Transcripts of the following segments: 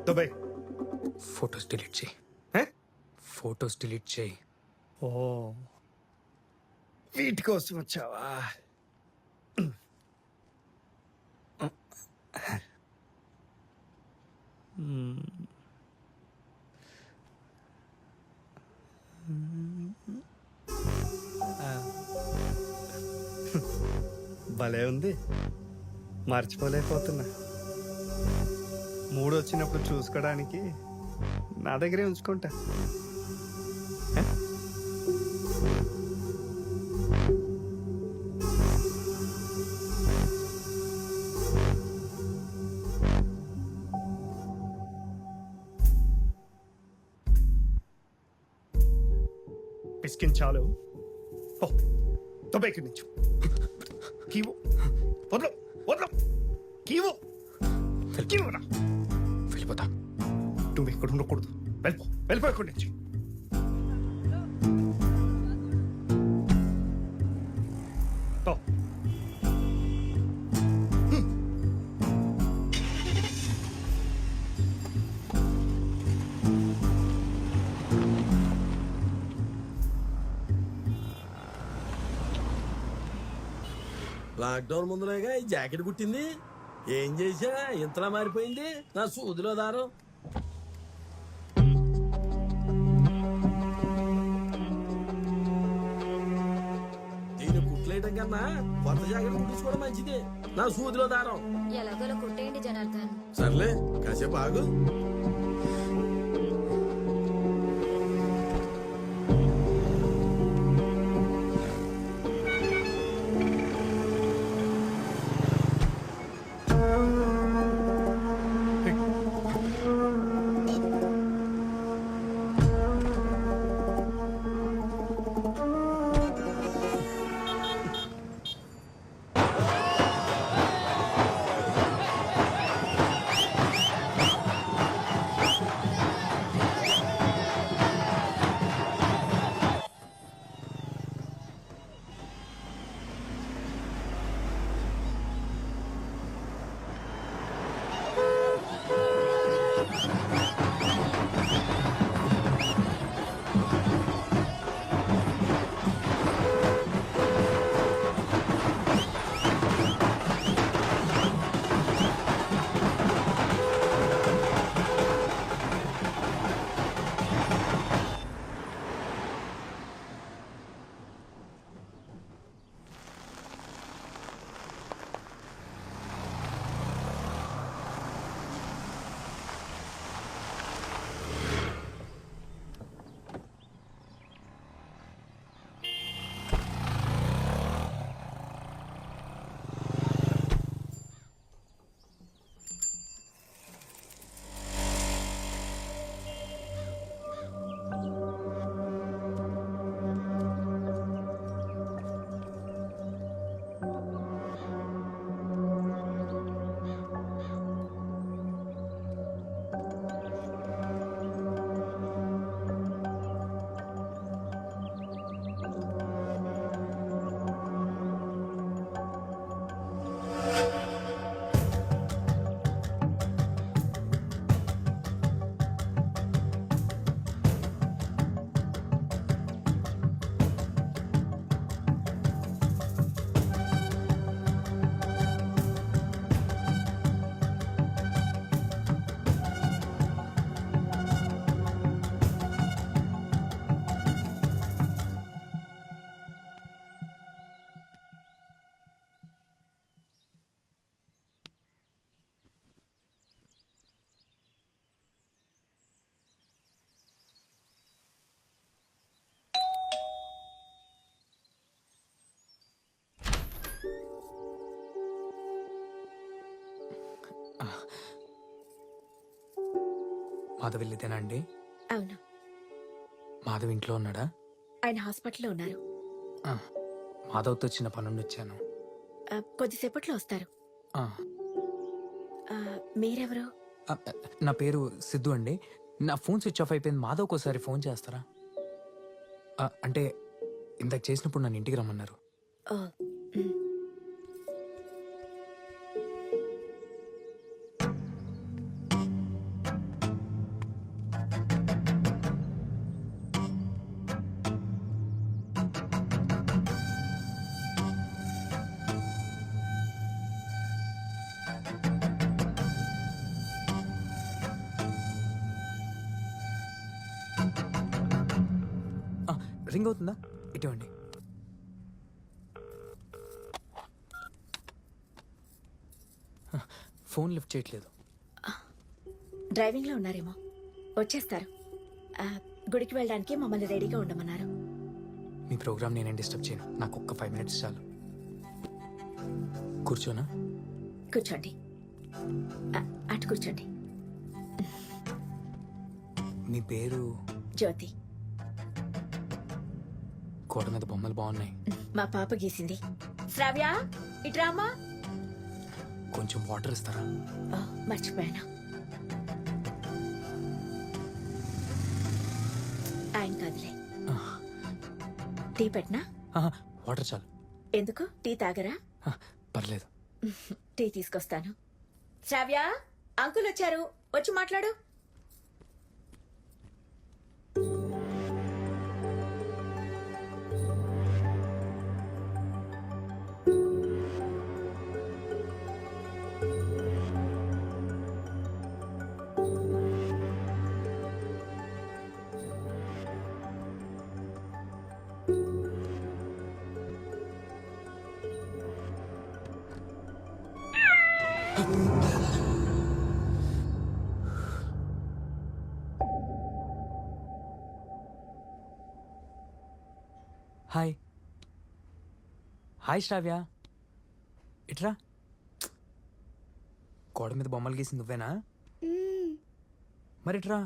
Dubai photos delete చేయి. Photos delete చేయి. ఓ వీటి కోసం వచ్చావా? భలే ఉంది, మర్చిపోలేకపోతున్నా. మూడు వచ్చినప్పుడు చూసుకోవడానికి నా దగ్గరే ఉంచుకుంటా. పిసికించాలు తొబైకి నుంచి కీవు వదలం వదలం కీవు కీవురా. వెళ్ళిపోతా. నువ్వు ఇక్కడ ఉండకూడదు, వెళ్ళిపో ఇక్కడి నుంచి. లాక్డౌన్ ముందులేగా ఈ జాకెట్ కుట్టింది. ఏం చేసా ఇంతలా మారిపోయింది నా సూదిలో దారం. దీన్ని కుట్లేయటం కన్నా కొత్త జాకెట్ కుట్టించుకోవడం మంచిది. నా సూదిలో దారం. ఎలాగోలా కొట్టేయండి జనార్దన్. సర్లే కాసేపు ఆగు. మాధవ్ వెళ్ళితేనా అండి? అవును. మాధవ్ ఇంట్లో ఉన్నాడా? ఆయన హాస్పిటల్లో ఉన్నారు. మాధవ్తో చిన్న పనుండి వచ్చాను. కొద్దిసేపట్లో వస్తారు. మీరెవరు? నా పేరు సిద్ధు అండి. నా ఫోన్ స్విచ్ ఆఫ్ అయిపోయింది. మాధవ్కి ఒకసారి ఫోన్ చేస్తారా? అంటే ఇందాక చేసినప్పుడు నన్ను ఇంటికి రమ్మన్నారు. రింగ్ అవుతుందా? ఇటువంటి ఫోన్ లిఫ్ట్ చేయట్లేదు. డ్రైవింగ్ లో ఉన్నారేమో, వచ్చేస్తారు. గుడికి వెళ్ళడానికి మమ్మల్ని రెడీగా ఉండమన్నారు. మీ ప్రోగ్రామ్ నేనేం డిస్టర్బ్ చేయను. నాకు ఒక్క 5 minutes చాలు. కూర్చోనా? కూర్చోండి. అటు కూర్చోండి. మీ పేరు? జ్యోతి. గోడ మీద బొమ్మలు బాగున్నాయి. మా పాప గీసింది. శ్రావ్య, ఇట్రామా. కొంచెం వాటర్ ఇస్తారా? మర్చిపోయాను. ఆయన కాదులే. టీ పెట్టనా? వాటర్ చాలు. ఎందుకు? టీ తాగరా? పర్లేదు. టీ తీసుకొస్తాను. శ్రావ్య, అంకుల్ వచ్చారు, వచ్చి మాట్లాడు. హాయ్. హాయ్ శ్రావ్య, ఇట్రా. గోడ మీద బొమ్మలు గీసింది నువ్వేనా? మరి ఇట్రా.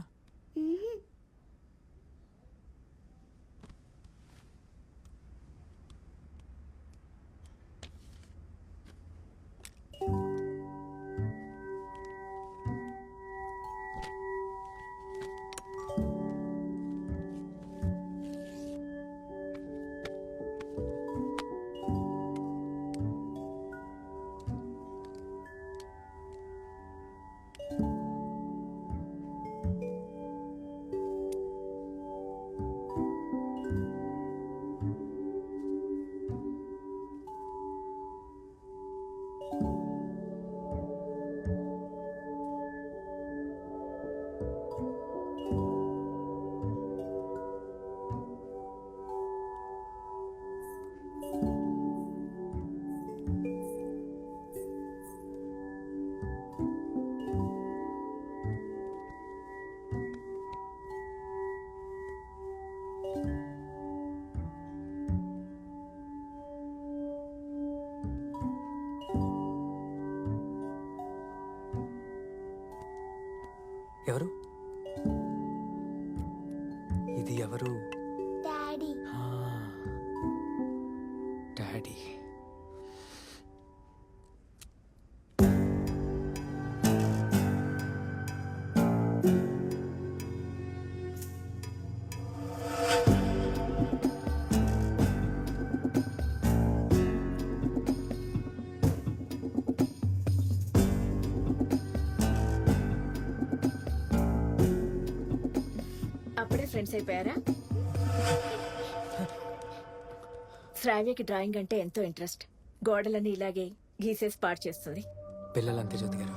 ఎవరు ఇది? ఎవరు? డాడీ. డాడీ. అప్పుడే ఫ్రెండ్స్ అయిపోయారా? శ్రావ్యకి డ్రాయింగ్ అంటే ఎంతో ఇంట్రెస్ట్. గోడలని ఇలాగే గీసేసి పాడు చేస్తుంది. పిల్లలంతే జ్యోతి గారు.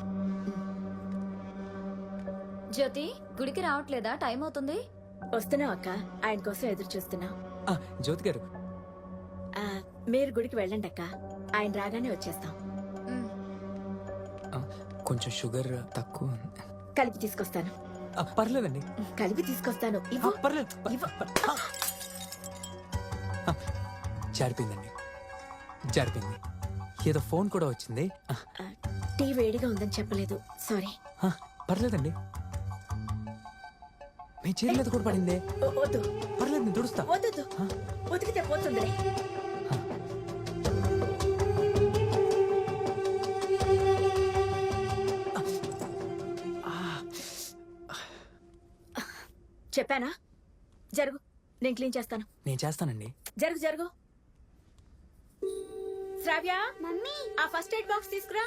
జ్యోతి, గుడికి రావట్లేదా? టైం అవుతుంది. వస్తున్నాం అక్క, ఆయన కోసం ఎదురు చూస్తున్నాం. జ్యోతి గారు, మీరు గుడికి వెళ్ళండి అక్క, ఆయన రాగానే వచ్చేస్తాం. కొంచెం షుగర్ తక్కువ. కలిపి తీసుకొస్తాను. పర్లేదండి. కలిపి తీసుకొస్తాను. ఇవ్వు. పర్లేదు. ఇవ్వు. జారిపోయిందండి, జారిపోయింది. ఏదో ఫోన్ కూడా వచ్చింది. టీ వేడిగా ఉందని చెప్పలేదు, సారీ. పర్లేదండి. మీ చీర మీద కూడా పడిందే. వద్దు. పర్లేదు, నేను తుడుస్తా. వద్దు, ఉతికితే పోతుందిలే. చెప్పానా? జరుగు, నేను క్లీన్ చేస్తాను. నేను చేస్తానండి. జరుగు జరుగు. శ్రావ్య, మమ్మీ, ఆ ఫస్ట్ ఎయిడ్ బాక్స్ తీసుకురా.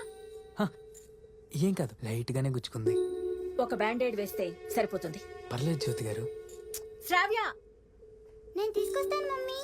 ఏం కాదు, లైట్ గానే గుచ్చుకుంది. ఒక బ్యాండేడ్ వేస్తే సరిపోతుంది. పర్లేదు జ్యోతి గారు. శ్రావ్య, నేను తీసుకొస్తాను మమ్మీ.